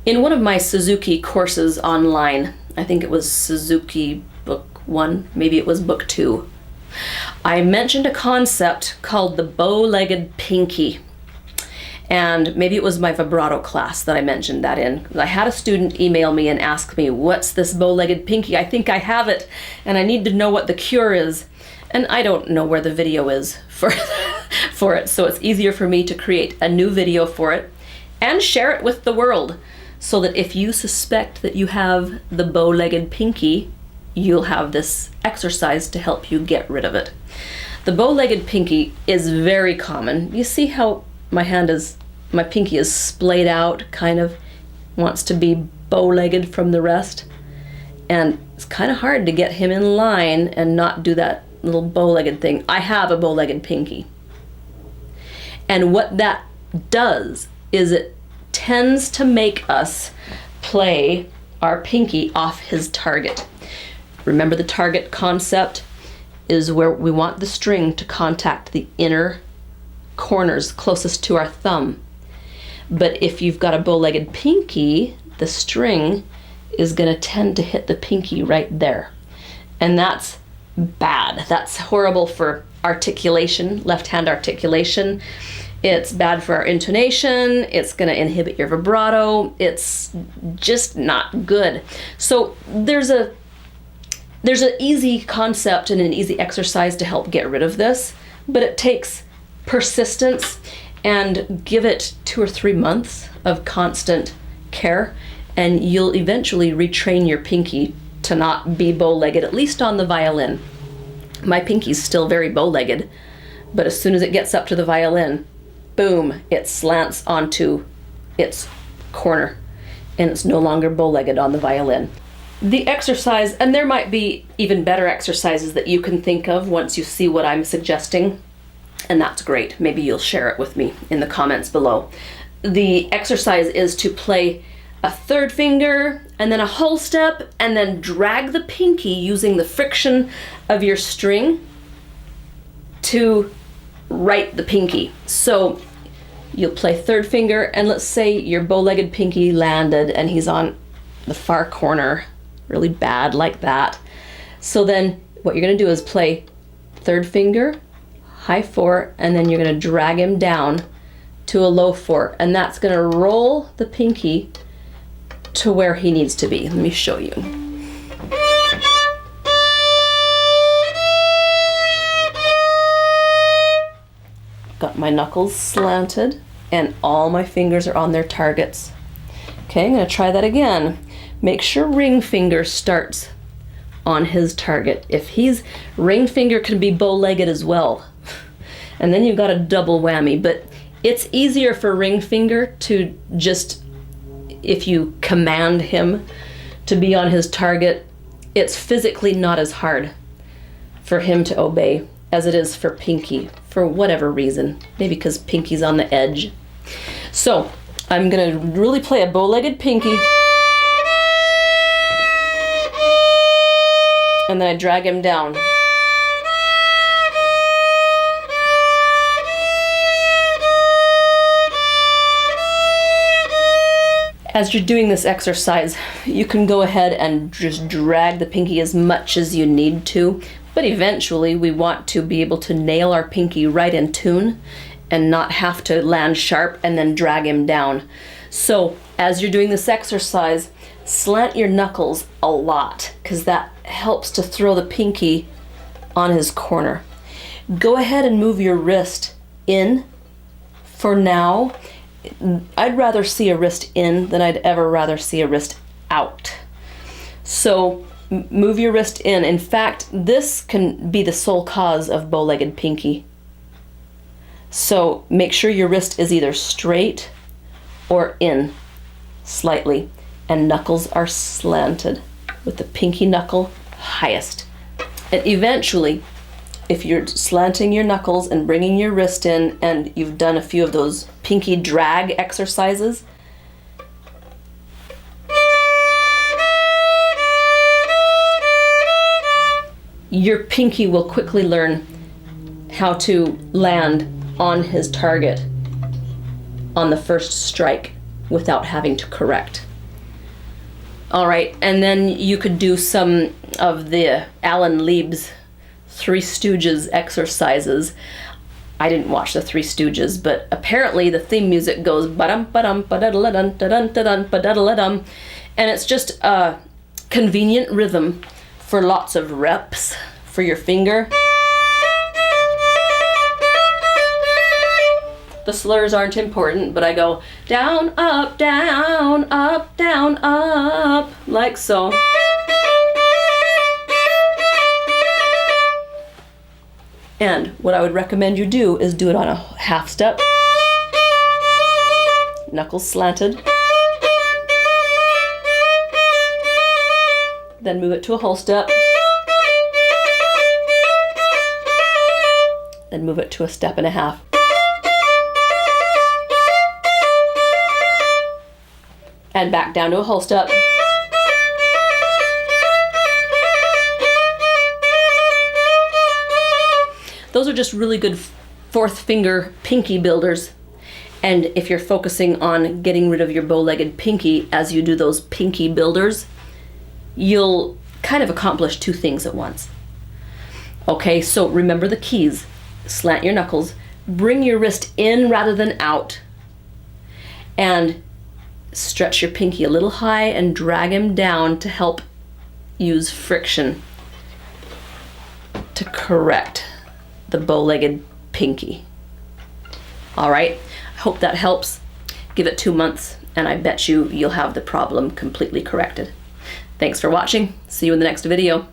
In one of my Suzuki courses online, I think it was Suzuki Book 1, maybe it was Book 2, I mentioned a concept called the bow-legged pinky. And maybe it was my vibrato class that I mentioned that in. I had a student email me and ask me, what's this bow-legged pinky? I think I have it, and I need to know what the cure is. And I don't know where the video is for it, so it's easier for me to create a new video for it and share it with the world, so that if you suspect that you have the bow-legged pinky, you'll have this exercise to help you get rid of it. The bow-legged pinky is very common. You see how my pinky is splayed out, kind of wants to be bow-legged from the rest. And it's kind of hard to get him in line and not do that little bow-legged thing. I have a bow-legged pinky. And what that does is it tends to make us play our pinky off his target. Remember, the target concept is where we want the string to contact the inner corners closest to our thumb. But if you've got a bow-legged pinky, the string is going to tend to hit the pinky right there. And that's bad. That's horrible for articulation, left-hand articulation. It's bad for our intonation. It's going to inhibit your vibrato. It's just not good. So there's an easy concept and an easy exercise to help get rid of this, but it takes persistence, and give it 2 or 3 months of constant care, and you'll eventually retrain your pinky to not be bow-legged, at least on the violin. My pinky's still very bow-legged, but as soon as it gets up to the violin, boom, it slants onto its corner, and it's no longer bow-legged on the violin. The exercise, and there might be even better exercises that you can think of once you see what I'm suggesting, and that's great. Maybe you'll share it with me in the comments below. The exercise is to play a third finger and then a whole step, and then drag the pinky using the friction of your string to right the pinky. So you'll play third finger, and let's say your bow-legged pinky landed and he's on the far corner, really bad like that. So then what you're going to do is play third finger, high 4, and then you're going to drag him down to a low 4, and that's going to roll the pinky to where he needs to be. Let me show you. Got my knuckles slanted and all my fingers are on their targets. Okay, I'm going to try that again. Make sure ring finger starts on his target. If he's ring finger can be bow-legged as well. And then you've got a double whammy, but it's easier for ring finger to just, if you command him to be on his target, it's physically not as hard for him to obey as it is for pinky, for whatever reason. Maybe because pinky's on the edge. So I'm gonna really play a bow-legged pinky, and then I drag him down. As you're doing this exercise, you can go ahead and just drag the pinky as much as you need to, but eventually we want to be able to nail our pinky right in tune and not have to land sharp and then drag him down. So as you're doing this exercise, slant your knuckles a lot, because that helps to throw the pinky on his corner. Go ahead and move your wrist in for now. I'd rather see a wrist in than I'd ever rather see a wrist out. So move your wrist in. In fact, this can be the sole cause of bow-legged pinky. So make sure your wrist is either straight or in slightly, and knuckles are slanted with the pinky knuckle highest. And eventually, if you're slanting your knuckles and bringing your wrist in, and you've done a few of those pinky drag exercises, your pinky will quickly learn how to land on his target on the first strike without having to correct. All right, and then you could do some of the Alan Lieb's Three Stooges exercises. I didn't watch the Three Stooges, but apparently the theme music goes ba-dum ba-dum ba-da-da-dun da-dun ba-da-da-dum, and it's just a convenient rhythm for lots of reps for your finger. The slurs aren't important, but I go down, up, down, like so. And what I would recommend you do is do it on a half step, knuckles slanted, then move it to a whole step, then move it to a step and a half. And back down to a whole step. Those are just really good fourth finger pinky builders. And if you're focusing on getting rid of your bow-legged pinky as you do those pinky builders, you'll kind of accomplish two things at once. Okay, so remember the keys. Slant your knuckles, bring your wrist in rather than out, and stretch your pinky a little high and drag him down to help use friction to correct the bow-legged pinky. All right, I hope that helps. Give it 2 months and I bet you'll have the problem completely corrected. Thanks for watching. See you in the next video.